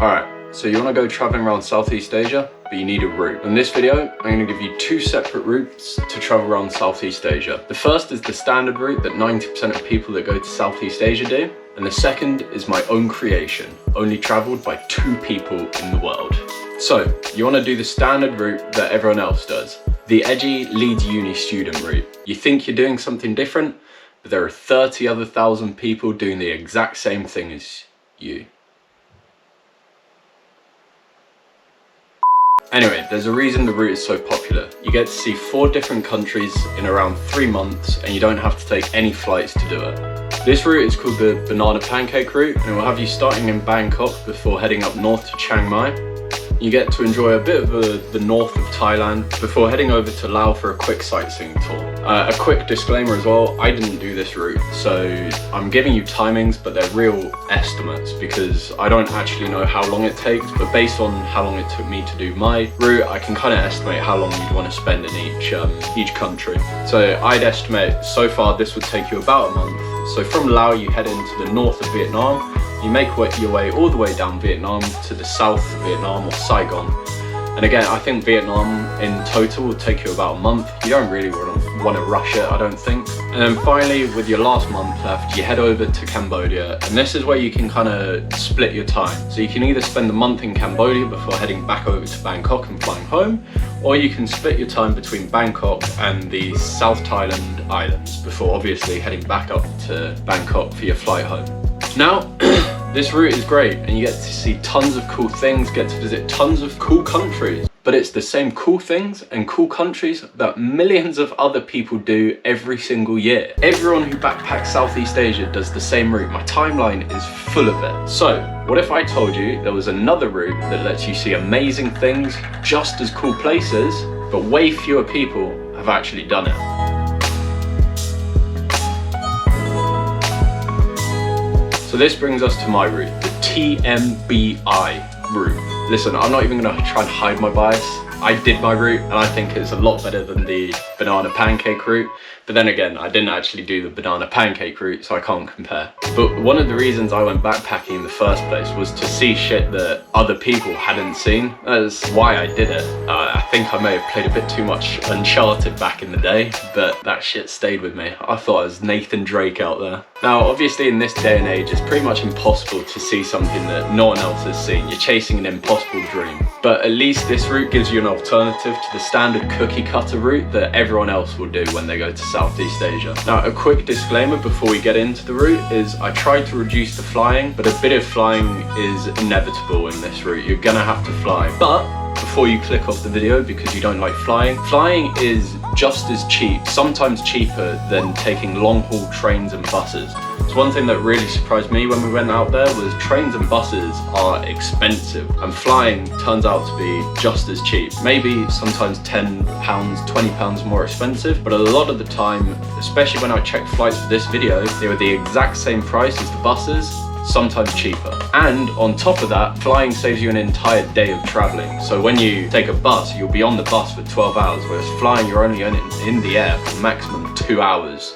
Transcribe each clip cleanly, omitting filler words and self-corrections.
Alright, so you want to go traveling around Southeast Asia, but you need a route. In this video, I'm going to give you two separate routes to travel around Southeast Asia. The first is the standard route that 90% of people that go to Southeast Asia do, and the second is my own creation, only travelled by 2 people in the world. So, you want to do the standard route that everyone else does, the edgy Leeds Uni student route. You think you're doing something different, but there are 30,000 other people doing the exact same thing as you. Anyway, there's a reason the route is so popular. You get to see 4 different countries in around 3 months, and you don't have to take any flights to do it. This route is called the banana pancake route, and it will have you starting in Bangkok before heading up north to Chiang Mai. You get to enjoy a bit of the north of Thailand before heading over to Laos for a quick sightseeing tour. A quick disclaimer as well, I didn't do this route, so I'm giving you timings, but they're real estimates because I don't actually know how long it takes, but based on how long it took me to do my route, I can kind of estimate how long you'd want to spend in each country. So I'd estimate so far this would take you about a month. So from Laos you head into the north of Vietnam. You make your way all the way down Vietnam to the south of Vietnam or Saigon. And again, I think Vietnam in total will take you about a month. You don't really want to rush it, I don't think. And then finally, with your last month left, you head over to Cambodia. And this is where you can kind of split your time. So you can either spend a month in Cambodia before heading back over to Bangkok and flying home, or you can split your time between Bangkok and the South Thailand islands before obviously heading back up to Bangkok for your flight home. Now, this route is great and you get to see tons of cool things, get to visit tons of cool countries. But it's the same cool things and cool countries that millions of other people do every single year. Everyone who backpacks Southeast Asia does the same route. My timeline is full of it. So, what if I told you there was another route that lets you see amazing things, just as cool places, but way fewer people have actually done it? So this brings us to my route, the TMBI route. Listen, I'm not even gonna try and hide my bias. I did my route and I think it's a lot better than the banana pancake route. But then again, I didn't actually do the banana pancake route, so I can't compare. But one of the reasons I went backpacking in the first place was to see shit that other people hadn't seen. That's why I did it. I think I may have played a bit too much Uncharted back in the day, but that shit stayed with me. I thought I was Nathan Drake out there. Now, obviously in this day and age, it's pretty much impossible to see something that no one else has seen. You're chasing an impossible dream. But at least this route gives you an alternative to the standard cookie cutter route that everyone else will do when they go to Southeast Asia. Now, a quick disclaimer before we get into the route is I tried to reduce the flying, but a bit of flying is inevitable in this route. You're gonna have to fly. But before you click off the video because you don't like flying, flying is just as cheap, sometimes cheaper than taking long haul trains and buses. So one thing that really surprised me when we went out there was trains and buses are expensive and flying turns out to be just as cheap. Maybe sometimes £10, £20 more expensive, but a lot of the time, especially when I checked flights for this video, they were the exact same price as the buses, sometimes cheaper. And on top of that, flying saves you an entire day of traveling. So when you take a bus, you'll be on the bus for 12 hours, whereas flying, you're only in the air for maximum 2 hours.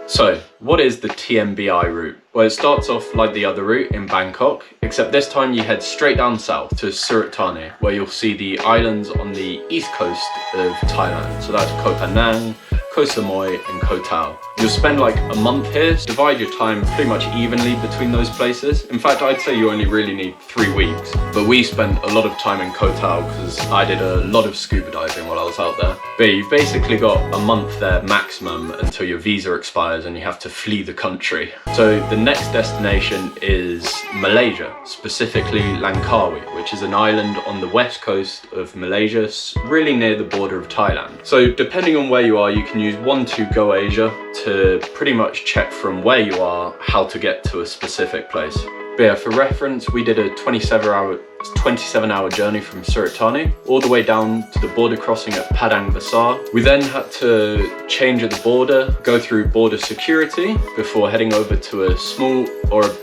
So, what is the TMBI route? Well, it starts off like the other route in Bangkok, except this time you head straight down south to Surat Thani, where you'll see the islands on the east coast of Thailand. So that's Koh Penang, Koh Samui and Koh Tao. You'll spend like a month here, divide your time pretty much evenly between those places. In fact, I'd say you only really need 3 weeks. But we spent a lot of time in Koh Tao because I did a lot of scuba diving while I was out there. But you've basically got a month there maximum until your visa expires and you have to flee the country. So the next destination is Malaysia, specifically Langkawi, which is an island on the west coast of Malaysia, really near the border of Thailand. So depending on where you are, you can use 1-2 Asia to pretty much check from where you are how to get to a specific place. But yeah, for reference, we did a 27-hour journey from Surat Thani all the way down to the border crossing at Padang Besar. We then had to change at the border, go through border security before heading over to a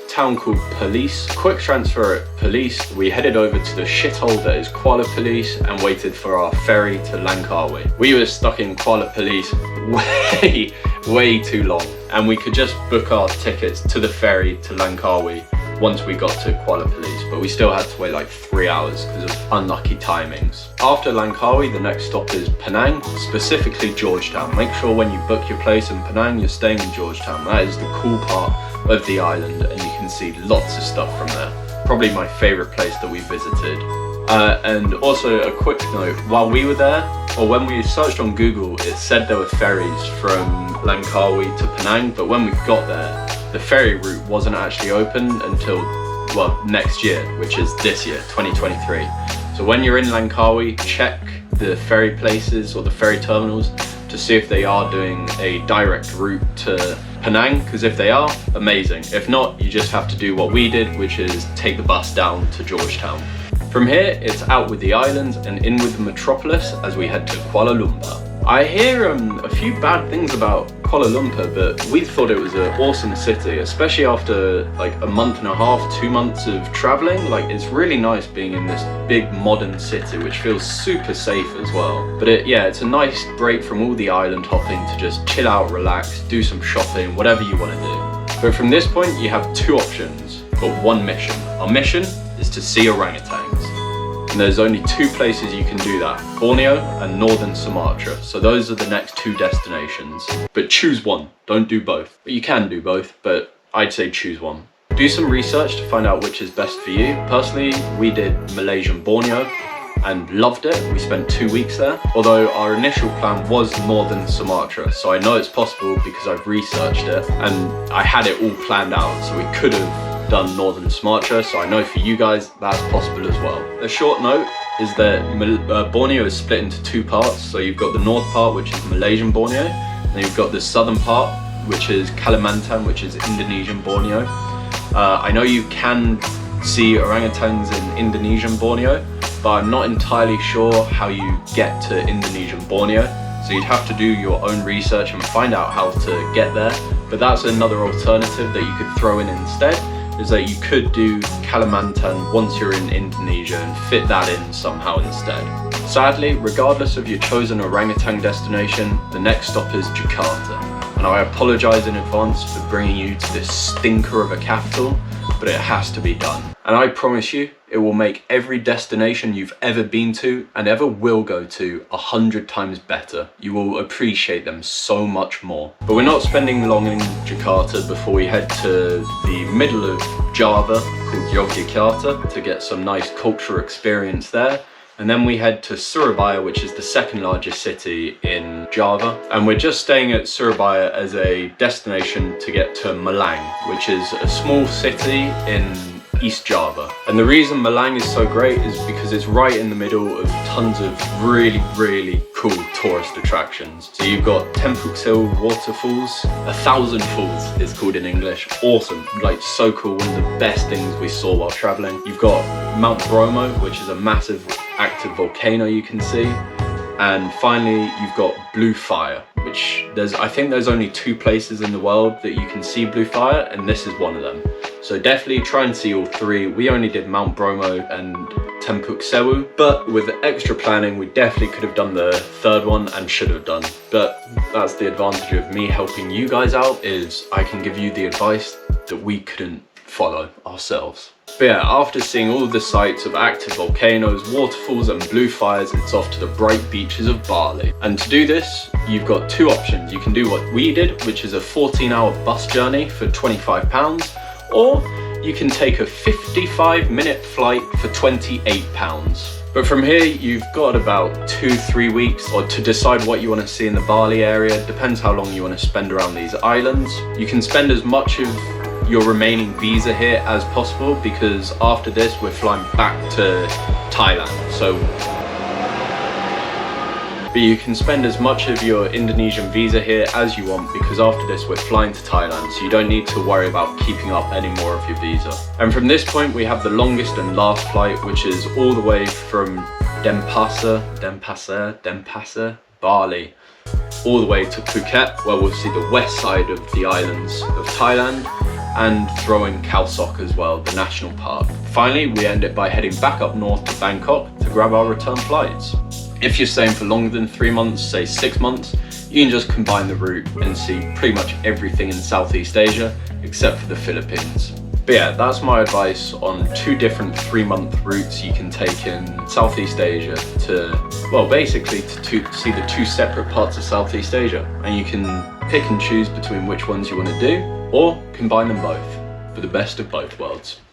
town called Police. Quick transfer at Police, we headed over to the shithole that is Kuala Police and waited for our ferry to Langkawi. We were stuck in Kuala Police way too long, and we could just book our tickets to the ferry to Langkawi once we got to Kuala, but we still had to wait like 3 hours because of unlucky timings. After Langkawi, the next stop is Penang, specifically Georgetown. Make sure when you book your place in Penang, you're staying in Georgetown. That is the cool part of the island, and you can see lots of stuff from there. Probably my favorite place that we visited. And also a quick note, while we were there, or when we searched on Google, it said there were ferries from Langkawi to Penang, but when we got there, the ferry route wasn't actually open until, well, next year, which is this year, 2023. So when you're in Langkawi, check the ferry places or the ferry terminals to see if they are doing a direct route to Penang, because if they are, amazing. If not, you just have to do what we did, which is take the bus down to Georgetown. From here, it's out with the islands and in with the metropolis as we head to Kuala Lumpur. I hear a few bad things about Kuala Lumpur, but we thought it was an awesome city, especially after like a month and a half, 2 months of traveling. Like, it's really nice being in this big modern city, which feels super safe as well. But it's a nice break from all the island hopping to just chill out, relax, do some shopping, whatever you want to do. But from this point, you have 2 options, but 1 mission. Our mission is to see orangutans. And there's only 2 places you can do that, Borneo and Northern Sumatra. So those are the next 2 destinations. But choose one, don't do both. But you can do both, but I'd say choose one. Do some research to find out which is best for you. Personally, we did Malaysian Borneo and loved it. We spent 2 weeks there. Although our initial plan was Northern Sumatra. So I know it's possible because I've researched it and I had it all planned out. So we could have done Northern Sumatra, so I know for you guys that's possible as well. A short note is that Borneo is split into 2 parts. So you've got the north part, which is Malaysian Borneo, and then you've got the southern part, which is Kalimantan, which is Indonesian Borneo. I know you can see orangutans in Indonesian Borneo, but I'm not entirely sure how you get to Indonesian Borneo. So you'd have to do your own research and find out how to get there. But that's another alternative that you could throw in instead, is that you could do Kalimantan once you're in Indonesia and fit that in somehow instead. Sadly, regardless of your chosen orangutan destination, the next stop is Jakarta. And I apologise in advance for bringing you to this stinker of a capital, but it has to be done. And I promise you, it will make every destination you've ever been to and ever will go to 100 times better. You will appreciate them so much more. But we're not spending long in Jakarta before we head to the middle of Java called Yogyakarta to get some nice cultural experience there. And then we head to Surabaya, which is the 2nd largest city in Java. And we're just staying at Surabaya as a destination to get to Malang, which is a small city in East Java. And the reason Malang is so great is because it's right in the middle of tons of really, really cool tourist attractions. So you've got Tempuk Sewu waterfalls, 1,000 falls it's called in English. Awesome, like so cool, one of the best things we saw while traveling. You've got Mount Bromo, which is a massive active volcano you can see. And finally, you've got blue fire, which I think there's only 2 places in the world that you can see blue fire, and this is one of them. So definitely try and see all 3. We only did Mount Bromo and Tempuk Sewu, but with extra planning, we definitely could have done the 3rd one and should have done. But that's the advantage of me helping you guys out, is I can give you the advice that we couldn't follow ourselves. But yeah, after seeing all the sights of active volcanoes, waterfalls and blue fires, it's off to the bright beaches of Bali. And to do this, you've got 2 options. You can do what we did, which is a 14-hour bus journey for £25, or you can take a 55-minute flight for £28. But from here, you've got about 2-3 weeks or to decide what you want to see in the Bali area. Depends how long you want to spend around these islands. You can spend as much of your remaining visa here as possible, because after this we're flying back to Thailand. But you can spend as much of your Indonesian visa here as you want, because after this we're flying to Thailand, so you don't need to worry about keeping up any more of your visa. And from this point we have the longest and last flight, which is all the way from Denpasar, Bali, all the way to Phuket, where we'll see the west side of the islands of Thailand, and throw in Khao Sok as well, the national park. Finally, we end it by heading back up north to Bangkok to grab our return flights. If you're staying for longer than 3 months, say 6 months, you can just combine the route and see pretty much everything in Southeast Asia except for the Philippines. But yeah, that's my advice on 2 different 3-month routes you can take in Southeast Asia to, well, basically to see the 2 separate parts of Southeast Asia. And you can pick and choose between which ones you want to do, or combine them both for the best of both worlds.